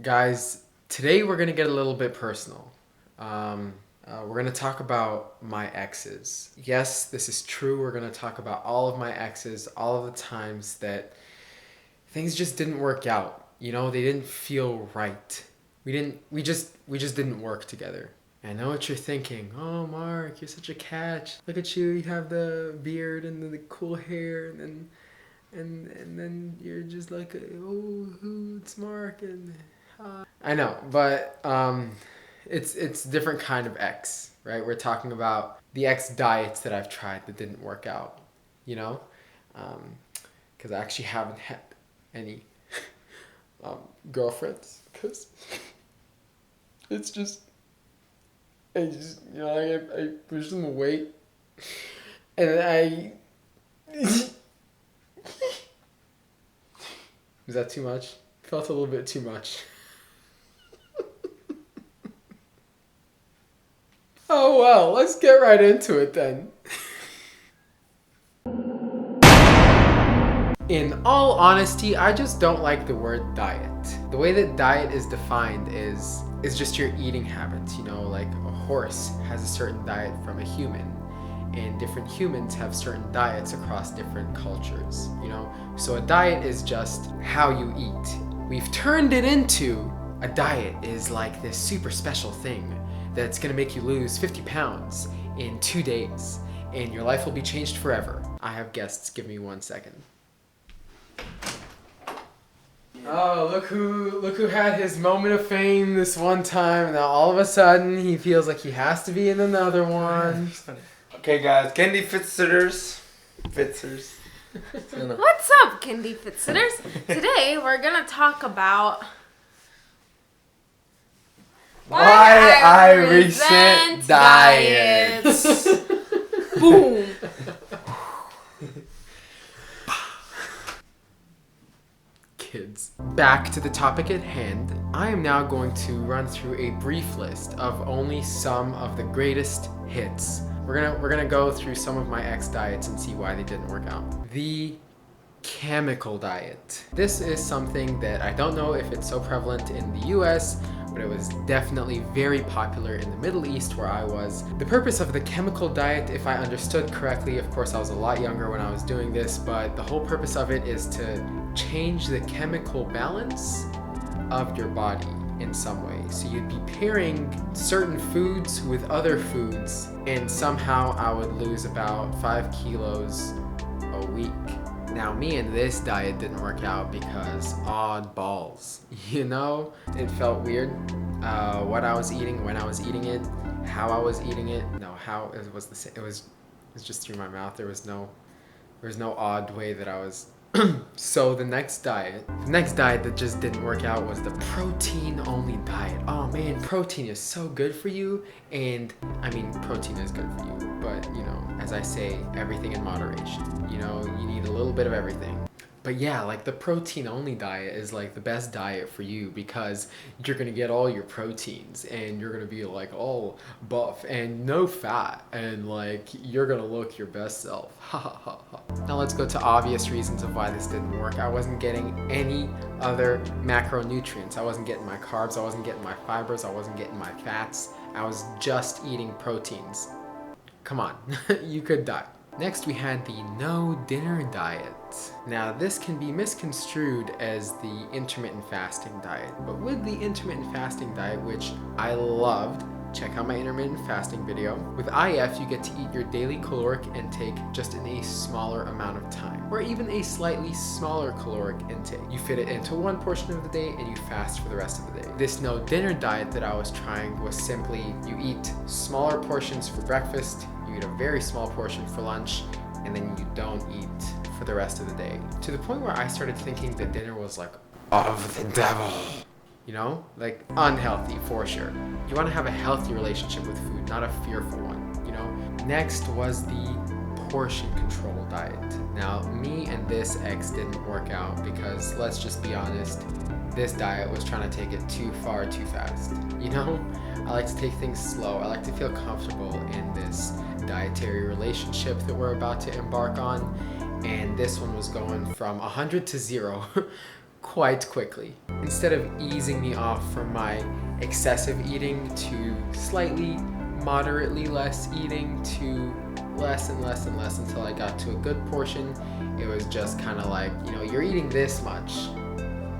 Guys, today we're gonna get a little bit personal. We're gonna talk about my exes. Yes, this is true. We're gonna talk about all of my exes, all of the times that things just didn't work out. You know, they didn't feel right. We just didn't work together. I know what you're thinking. Oh, Mark, you're such a catch. Look at you. You have the beard and the cool hair, and then you're just like, oh, it's Mark, and I know, but it's different kind of X, right? We're talking about the X diets that I've tried that didn't work out, you know, because I actually haven't had any girlfriends, because it's just, I pushed them away, and was that too much? Felt a little bit too much. Oh well, let's get right into it then. In all honesty, I just don't like the word diet. The way that diet is defined is just your eating habits. You know, like a horse has a certain diet from a human, and different humans have certain diets across different cultures, you know? So a diet is just how you eat. We've turned it into a diet is like this super special thing that's gonna make you lose 50 pounds in 2 days, and your life will be changed forever. I have guests, give me 1 second. Oh, look who had his moment of fame this one time, and now all of a sudden he feels like he has to be in another one. Okay, guys, GindiFit sitters. What's up, GindiFit sitters? Today we're gonna talk about why I resent diets. Boom. Kids. Back to the topic at hand, I am now going to run through a brief list of only some of the greatest hits. We're gonna go through some of my ex diets and see why they didn't work out. The chemical diet. This is something that I don't know if it's so prevalent in the US, but it was definitely very popular in the Middle East where I was. The purpose of the chemical diet, if I understood correctly, of course I was a lot younger when I was doing this, but the whole purpose of it is to change the chemical balance of your body in some way. So you'd be pairing certain foods with other foods, and somehow I would lose about 5 kilos a week. Now, me and this diet didn't work out because odd balls, you know? It felt weird, what I was eating, when I was eating it, how I was eating it. No, how it was the same. It was just through my mouth. There was no odd way that I was. So the next diet that just didn't work out was the protein-only diet. Oh man, protein is so good for you, and I mean, protein is good for you, but you know, as I say, everything in moderation. You know, you need a little bit of everything. But yeah, like the protein-only diet is like the best diet for you because you're gonna get all your proteins and you're gonna be like all buff and no fat and like you're gonna look your best self. Ha ha ha ha. Now let's go to obvious reasons of why this didn't work. I wasn't getting any other macronutrients. I wasn't getting my carbs, I wasn't getting my fibers, I wasn't getting my fats. I was just eating proteins. Come on, you could die. Next, we had the no dinner diet. Now, this can be misconstrued as the intermittent fasting diet, but with the intermittent fasting diet, which I loved, check out my intermittent fasting video. With IF, you get to eat your daily caloric intake just in a smaller amount of time, or even a slightly smaller caloric intake. You fit it into one portion of the day and you fast for the rest of the day. This no dinner diet that I was trying was simply you eat smaller portions for breakfast, you eat a very small portion for lunch, and then you don't eat for the rest of the day. To the point where I started thinking that dinner was like of the devil. You know, like unhealthy for sure. You want to have a healthy relationship with food, not a fearful one, you know? Next was the portion control diet. Now, me and this ex didn't work out because, let's just be honest, this diet was trying to take it too far too fast. You know, I like to take things slow. I like to feel comfortable in this dietary relationship that we're about to embark on. And this one was going from 100 to 0 quite quickly. Instead of easing me off from my excessive eating to slightly moderately less eating to less and less and less until I got to a good portion, it was just kind of like, you're eating this much.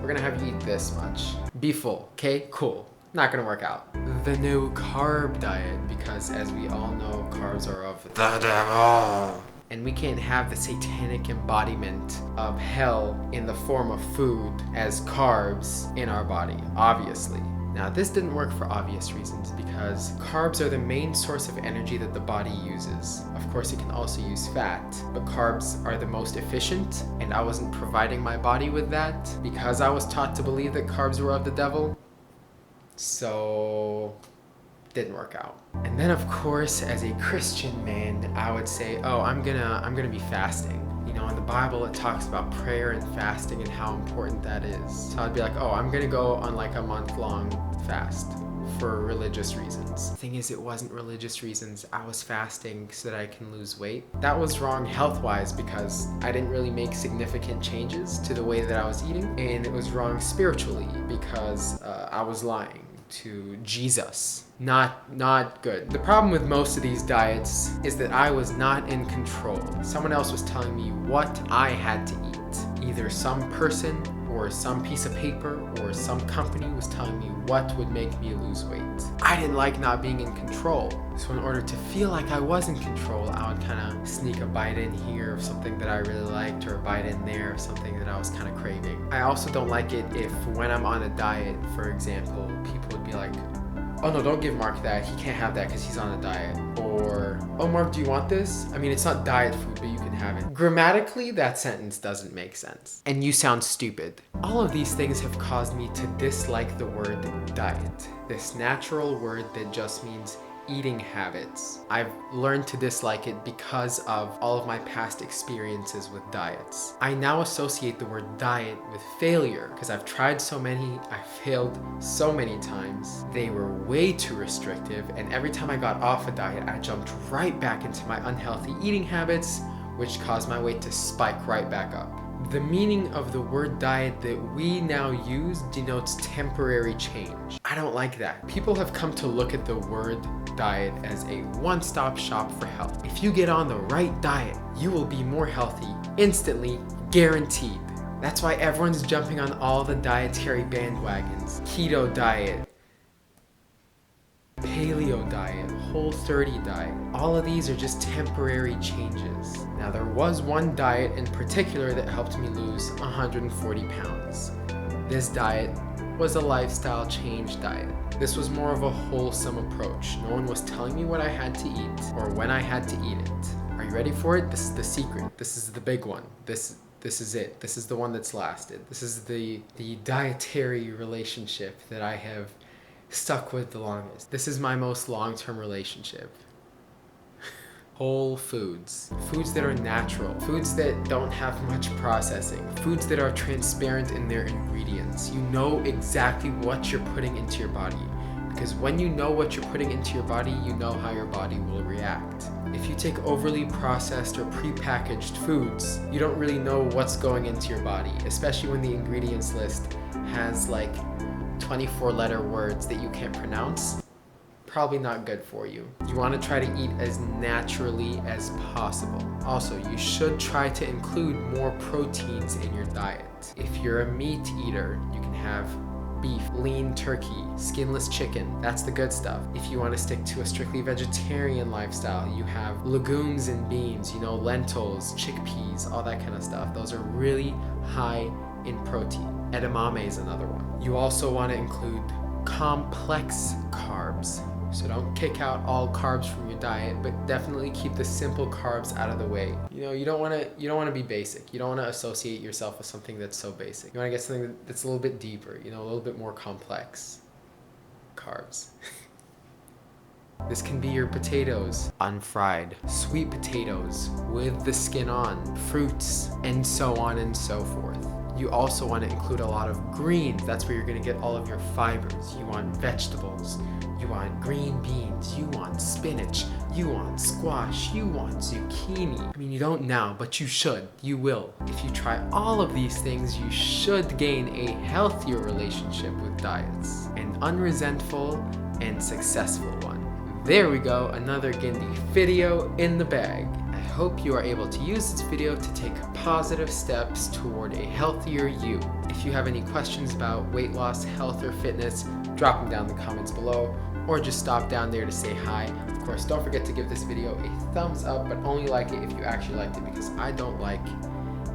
We're gonna have you eat this much. Be full, okay? Cool. Not gonna work out. The no carb diet, because as we all know, carbs are of the devil. And we can't have the satanic embodiment of hell in the form of food as carbs in our body, obviously. Now, this didn't work for obvious reasons because carbs are the main source of energy that the body uses. Of course, it can also use fat, but carbs are the most efficient, and I wasn't providing my body with that because I was taught to believe that carbs were of the devil. So, didn't work out. And then, of course, as a Christian man, I would say, oh, I'm gonna be fasting. In the Bible, it talks about prayer and fasting and how important that is. So I'd be like, oh, I'm gonna go on like a month-long fast for religious reasons. The thing is, it wasn't religious reasons. I was fasting so that I can lose weight. That was wrong health-wise because I didn't really make significant changes to the way that I was eating. And it was wrong spiritually because I was lying to Jesus. Not good. The problem with most of these diets is that I was not in control. Someone else was telling me what I had to eat. Either some person or some piece of paper or some company was telling me what would make me lose weight. I didn't like not being in control. So in order to feel like I was in control, I would kind of sneak a bite in here of something that I really liked or a bite in there of something that I was kind of craving. I also don't like it if when I'm on a diet, for example, people would be like, oh no, don't give Mark that. He can't have that because he's on a diet. Or, oh Mark, do you want this? I mean, it's not diet food, but you can have it. Grammatically, that sentence doesn't make sense. And you sound stupid. All of these things have caused me to dislike the word diet. This natural word that just means eating habits. I've learned to dislike it because of all of my past experiences with diets. I now associate the word diet with failure because I've tried so many, I failed so many times. They were way too restrictive, and every time I got off a diet, I jumped right back into my unhealthy eating habits, which caused my weight to spike right back up. The meaning of the word diet that we now use denotes temporary change. I don't like that. People have come to look at the word diet as a one-stop shop for health. If you get on the right diet, you will be more healthy, instantly, guaranteed. That's why everyone's jumping on all the dietary bandwagons. Keto diet, paleo diet, Whole30 diet. All of these are just temporary changes. Now, there was one diet in particular that helped me lose 140 pounds. This diet was a lifestyle change diet. This was more of a wholesome approach. No one was telling me what I had to eat or when I had to eat it. Are you ready for it? This is the secret. This is the big one. This is it. This is the one that's lasted. This is the dietary relationship that I have stuck with the longest. This is my most long-term relationship. Whole foods. Foods that are natural. Foods that don't have much processing. Foods that are transparent in their ingredients. You know exactly what you're putting into your body. Because when you know what you're putting into your body, you know how your body will react. If you take overly processed or prepackaged foods, you don't really know what's going into your body, especially when the ingredients list has like 24-letter words that you can't pronounce. Probably not good for you. You want to try to eat as naturally as possible. Also, you should try to include more proteins in your diet. If you're a meat eater, you can have beef, lean turkey, skinless chicken. That's the good stuff. If you want to stick to a strictly vegetarian lifestyle, you have legumes and beans, lentils, chickpeas, all that kind of stuff. Those are really high in protein. Edamame is another one. You also want to include complex carbs. So don't kick out all carbs from your diet, but definitely keep the simple carbs out of the way. You don't want to be basic. You don't want to associate yourself with something that's so basic. You want to get something that's a little bit deeper, a little bit more complex. Carbs. This can be your potatoes, unfried, sweet potatoes with the skin on, fruits, and so on and so forth. You also want to include a lot of greens. That's where you're going to get all of your fibers. You want vegetables. You want green beans. You want spinach. You want squash. You want zucchini. I mean, you don't now, but you should. You will. If you try all of these things, you should gain a healthier relationship with diets. An unresentful and successful one. There we go, another Gindi video in the bag. I hope you are able to use this video to take positive steps toward a healthier you. If you have any questions about weight loss, health, or fitness, drop them down in the comments below, or just stop down there to say hi. Of course, don't forget to give this video a thumbs up, but only like it if you actually liked it, because I don't like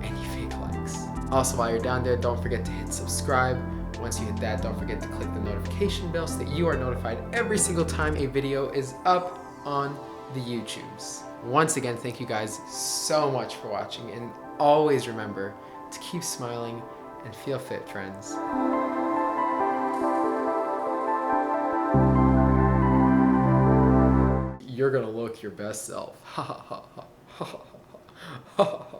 any fake likes. Also, while you're down there, don't forget to hit subscribe. Once you hit that, don't forget to click the notification bell so that you are notified every single time a video is up on the YouTubes. Once again, thank you guys so much for watching, and always remember to keep smiling and feel fit, friends. You're gonna look your best self. Ha ha ha ha ha ha ha ha.